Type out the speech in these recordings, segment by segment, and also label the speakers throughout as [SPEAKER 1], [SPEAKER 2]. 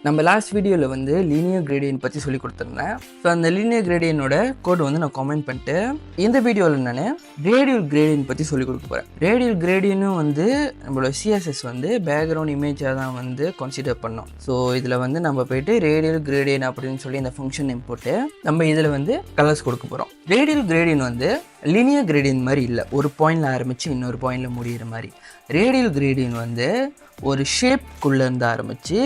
[SPEAKER 1] நம்ம லாஸ்ட் வீடியோவில் வந்து லீனியர் கிரேடியன்ட் பற்றி சொல்லி கொடுத்துருந்தேன். ஸோ அந்த லீனியர் கிரேடியனோட கோட் வந்து நான் கமெண்ட் பண்ணிட்டு இந்த வீடியோவில் நான் ரேடியல் கிரேடியன்ட் பற்றி சொல்லி கொடுக்க போகிறேன். ரேடியல் கிரேடியனும் வந்து நம்மளோட CSS வந்து பேக்ரவுண்ட் இமேஜாக தான் வந்து கன்சிடர் பண்ணோம். ஸோ இதில் வந்து நம்ம போயிட்டு ரேடியல் கிரேடியன் அப்படின்னு சொல்லி இந்த ஃபங்க்ஷன் நேம் போட்டு நம்ம இதில் வந்து கலர்ஸ் கொடுக்க போகிறோம். ரேடியல் கிரேடியன் வந்து லீனியர் கிரேடியன்ட் மாதிரி இல்லை, ஒரு பாயிண்டில் ஆரம்பித்து இன்னொரு பாயிண்டில் முடிகிற மாதிரி. ரேடியல் கிரேடியன்ட் வந்து ஒரு ஷேப்குள்ளேருந்து ஆரம்பித்து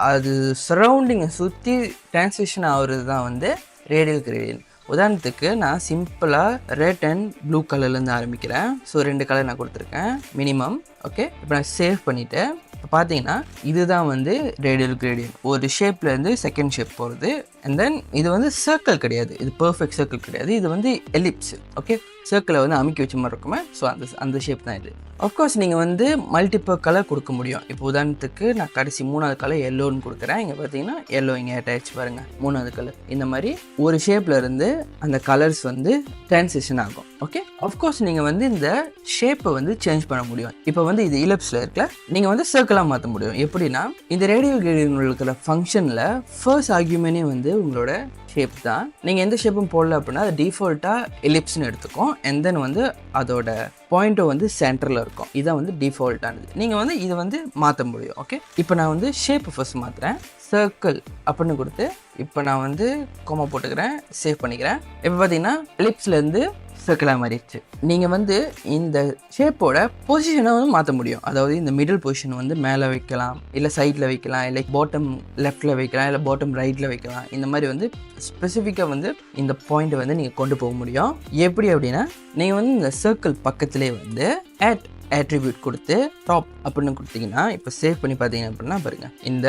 [SPEAKER 1] அது சரௌண்டிங்கை சுற்றி டிரான்சிஷன் ஆகுறது தான் வந்து ரேடியல் கிரேடியன்ட். உதாரணத்துக்கு நான் சிம்பிளாக ரெட் அண்ட் ப்ளூ கலர்லேருந்து ஆரம்பிக்கிறேன். ஸோ 2 கலர் நான் கொடுத்துருக்கேன் மினிமம். ஓகே, இப்போ நான் சேவ் பண்ணிவிட்டு இப்போ பார்த்தீங்கன்னா இதுதான் வந்து ரேடியல் கிரேடியன்ட். ஒரு ஷேப்லேருந்து செகண்ட் ஷேப் போகிறது. அண்ட் தென் இது வந்து சர்க்கிள் கிடையாது, இது பர்ஃபெக்ட் சர்க்கிள் கிடையாது, இது வந்து எலிப்ஸ். ஓகே, சர்க்கிளை வந்து அமைக்கி வச்ச மாதிரி இருக்குமே, ஸோ அந்த ஷேப் தான் இது. அஃப்கோர்ஸ் நீங்கள் வந்து மல்டிபிள் கலர் கொடுக்க முடியும். இப்போ உதாரணத்துக்கு நான் கடைசி 3வது கலர் எல்லோன்னு கொடுக்குறேன். இங்கே பார்த்தீங்கன்னா எல்லோ இங்கே அட்டாச் பாருங்கள், 3வது கலர். இந்த மாதிரி ஒரு ஷேப்பில் இருந்து அந்த கலர்ஸ் வந்து டிரான்சிஷன் ஆகும். ஓகே, அஃப்கோர்ஸ் நீங்கள் வந்து இந்த ஷேப்பை வந்து சேஞ்ச் பண்ண முடியும். இப்போ வந்து இது இலிப்ஸில் இருக்கல, நீங்கள் வந்து சர்க்கிளாக மாற்ற முடியும். எப்படின்னா இந்த ரேடியல் கிரேடியன்ட் இருக்கிற ஃபங்க்ஷனில் ஃபர்ஸ்ட் ஆர்கியூமெண்ட்டே வந்து உங்களோட ஷேப் தான். நீங்கள் எந்த ஷேப்பும் போடல அப்படின்னா அது டிஃபால்ட்டாக எலிப்ஸ்னு எடுத்துக்கும். அண்ட் தென் வந்து அதோட பாயிண்ட்டை வந்து சென்டரில் இருக்கும். இதான் வந்து டிஃபால்ட்டானது. நீங்கள் வந்து இதை வந்து மாற்ற முடியும். ஓகே, இப்போ நான் வந்து ஷேப்பை ஃபர்ஸ்ட் மாற்றுறேன். சர்க்கிள் அப்படின்னு கொடுத்து இப்போ நான் வந்து கோமா போட்டுக்கிறேன், சேவ் பண்ணிக்கிறேன். இப்போ பார்த்தீங்கன்னா எலிப்ஸ்லேருந்து சர்க்கிளாக மாறிடுச்சு. நீங்கள் வந்து இந்த ஷேப்போட பொசிஷனை வந்து மாற்ற முடியும். அதாவது இந்த மிடில் பொசிஷன் வந்து மேலே வைக்கலாம், இல்லை சைடில் வைக்கலாம், இல்லை பாட்டம் லெஃப்டில் வைக்கலாம், இல்லை பாட்டம் ரைட்டில் வைக்கலாம். இந்த மாதிரி வந்து ஸ்பெசிஃபிக்காக வந்து இந்த பாயிண்ட்டை வந்து நீங்கள் கொண்டு போக முடியும். எப்படி அப்படின்னா நீங்கள் வந்து இந்த சர்க்கிள் பக்கத்துலேயே வந்து ஆட் ஆட்ரிபியூட் கொடுத்து டாப் அப்படின்னு கொடுத்தீங்கன்னா இப்போ சேவ் பண்ணி பார்த்தீங்க அப்படின்னா பாருங்கள், இந்த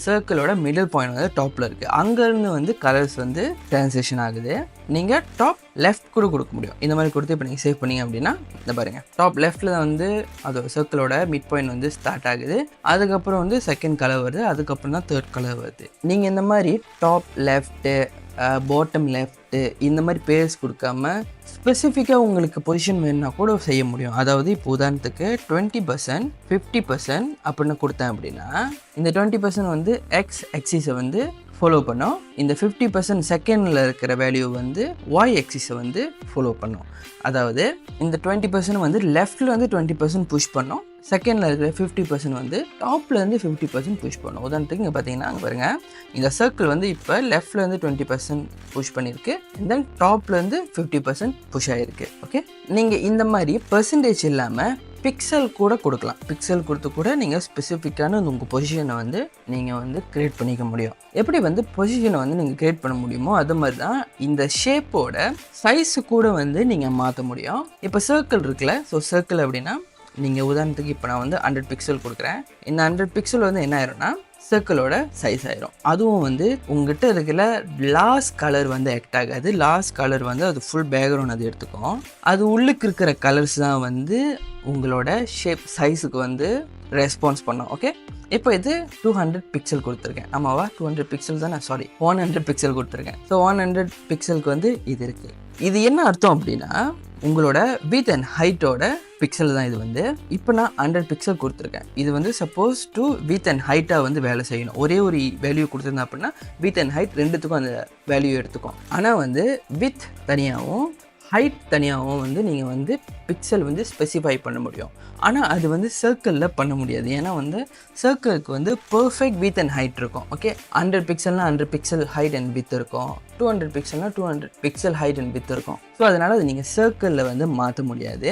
[SPEAKER 1] சர்க்கிளோட மிடில் பாயிண்ட் வந்து டாப்பில் இருக்குது. அங்கேருந்து வந்து கலர்ஸ் வந்து ட்ரான்சிஷன் ஆகுது. நீங்கள் டாப் லெஃப்ட் கூட கொடுக்க முடியும். இந்த மாதிரி கொடுத்து இப்போ நீங்கள் சேவ் பண்ணிங்க அப்படின்னா இந்த பாருங்கள், டாப் லெஃப்ட்டில் தான் வந்து அதோட சர்க்கிளோட மிட் பாயிண்ட் வந்து ஸ்டார்ட் ஆகுது. அதுக்கப்புறம் வந்து செகண்ட் கலர் வருது, அதுக்கப்புறம் தான் தேர்ட் கலர் வருது. நீங்கள் இந்த மாதிரி டாப் லெஃப்ட்டு பாட்டம் லெஃப்ட்டு இந்த மாதிரி பேர்ஸ் கொடுக்காம ஸ்பெசிஃபிக்காக உங்களுக்கு பொசிஷன் வேணுன்னா கூட செய்ய முடியும். அதாவது இப்போ உதாரணத்துக்கு 20%, 50% அப்படின்னு கொடுத்தேன் அப்படின்னா இந்த 20% வந்து எக்ஸ் எக்ஸிஸை வந்து ஃபாலோ பண்ணோம். இந்த 50% செகண்டில் இருக்கிற வேல்யூ வந்து ஒய் எக்ஸிஸை வந்து ஃபாலோ பண்ணோம். அதாவது இந்த 20% வந்து லெஃப்டில் வந்து 20% புஷ் பண்ணோம், செகண்டில் இருக்கிற 50% வந்து டாப்லேருந்து 50% புஷ் பண்ணோம். உதாரணத்துக்கு இங்கே பார்த்தீங்கன்னா அங்கே பாருங்கள், இந்த சர்க்கிள் வந்து இப்போ லெஃப்ட்லேருந்து 20% புஷ் பண்ணியிருக்கு, அண்ட் தென் டாப்லேருந்து 50% புஷ் ஆகிருக்கு. ஓகே, நீங்கள் இந்த மாதிரி பர்சன்டேஜ் இல்லாமல் பிக்சல் கூட கொடுக்கலாம். பிக்சல் கொடுத்து கூட நீங்கள் ஸ்பெசிஃபிக்கான உங்கள் பொசிஷனை வந்து நீங்கள் வந்து க்ரியேட் பண்ணிக்க முடியும். எப்படி வந்து பொசிஷனை வந்து நீங்கள் க்ரியேட் பண்ண முடியுமோ அது மாதிரி தான் இந்த ஷேப்போட சைஸு கூட வந்து நீங்கள் மாற்ற முடியும். இப்போ சர்க்கிள் இருக்குல்ல, ஸோ சர்க்கிள் அப்படின்னா நீங்கள் உதாரணத்துக்கு இப்போ நான் வந்து 100 பிக்சல் கொடுக்குறேன். இந்த 100 பிக்சல் வந்து என்ன ஆயிரும்னா சர்க்கிளோட சைஸ் ஆயிரும். அதுவும் வந்து உங்ககிட்ட இருக்கிற லாஸ்ட் கலர் வந்து ஆக்ட் ஆகாது. லாஸ்ட் கலர் வந்து அது ஃபுல் பேக்ரவுண்ட் அது எடுத்துக்கும். அது உள்ளுக்கு இருக்கிற கலர்ஸ் தான் வந்து உங்களோட ஷேப் சைஸுக்கு வந்து ரெஸ்பான்ஸ் பண்ணோம். ஓகே, இப்போ இது 200 பிக்சல் கொடுத்துருக்கேன். ஆமாவா, 200 பிக்சல் தானே, சாரி 100 பிக்சல் கொடுத்துருக்கேன். ஸோ 100 பிக்சலுக்கு வந்து இது இருக்குது. இது என்ன அர்த்தம் அப்படின்னா உங்களோட வித் அண்ட் ஹைட்டோட பிக்சல் தான் இது வந்து. இப்போ நான் 100 பிக்சல் கொடுத்துருக்கேன். இது வந்து சப்போஸ் டு வித் அண்ட் ஹைட்டாக வந்து வேலை செய்யணும். ஒரே ஒரு வேல்யூ கொடுத்துருந்தேன் அப்படின்னா வித் அண்ட் ஹைட் ரெண்டுத்துக்கும் அந்த வேல்யூ எடுத்துக்கும். ஆனால் வந்து வித் தனியாகவும் ஹைட் தனியாகவும் வந்து நீங்கள் வந்து பிக்சல் வந்து ஸ்பெசிஃபை பண்ண முடியும். ஆனால் அது வந்து சர்க்கிளில் பண்ண முடியாது. ஏன்னா வந்து சர்க்கிளுக்கு வந்து பர்ஃபெக்ட் வித் அண்ட் ஹைட் இருக்கும். ஓகே, 100 பிக்சல்னால் 100 பிக்சல் ஹைட் அண்ட் வித் இருக்கும், 200 பிக்சல்னால் 200 பிக்சல் ஹைட் அண்ட் வித் இருக்கும். ஸோ அதனால் அது நீங்கள் சர்க்கிளில் வந்து மாற்ற முடியாது,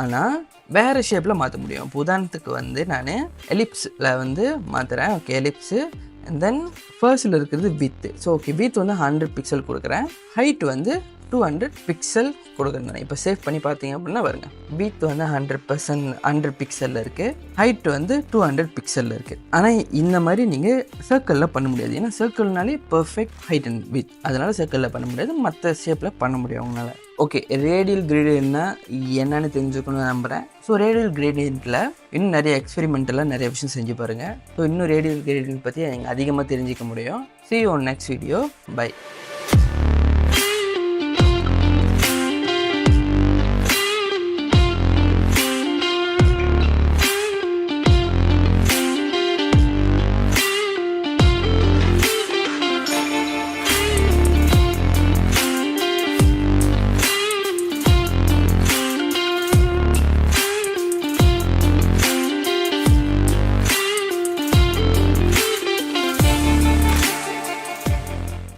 [SPEAKER 1] ஆனால் வேறு ஷேப்பில் மாற்ற முடியும். இப்போ உதாரணத்துக்கு வந்து நான் எலிப்ஸில் வந்து மாற்றுறேன். ஓகே, எலிப்ஸு அண்ட் தென் ஃபர்ஸ்டில் இருக்கிறது வித்து. ஸோ ஓகே, வித் வந்து 100 பிக்சல் கொடுக்குறேன், ஹைட் வந்து 200 பிக்சல் கொடுக்குறேன். இப்போ சேவ் பண்ணி பார்த்தீங்க அப்படின்னா வருங்க, வித் வந்து 100 பிக்சலில் இருக்குது, ஹைட் வந்து 200 பிக்சலில் இருக்குது. ஆனால் இந்த மாதிரி நீங்கள் சர்க்கிளில் பண்ண முடியாது. ஏன்னா சர்க்கிள்னாலே பர்ஃபெக்ட் ஹைட் அண்ட் வித், அதனால் சர்க்கிளில் பண்ண முடியாது, மற்ற ஷேப்பில் பண்ண முடியும் அவங்களால. ஓகே, ரேடியல் கிரேடியன்ட்னா என்னென்னு தெரிஞ்சுக்கணும்னு நம்புகிறேன். ஸோ ரேடியல் கிரேடியண்ட்டில் இன்னும் நிறைய எக்ஸ்பெரிமெண்டெல்லாம் நிறைய விஷயம் செஞ்சு பாருங்கள். ஸோ இன்னும் ரேடியல் கிரேடியன்ட் பற்றி நீங்கள் அதிகமாக தெரிஞ்சிக்க முடியும். See you on next video. Bye.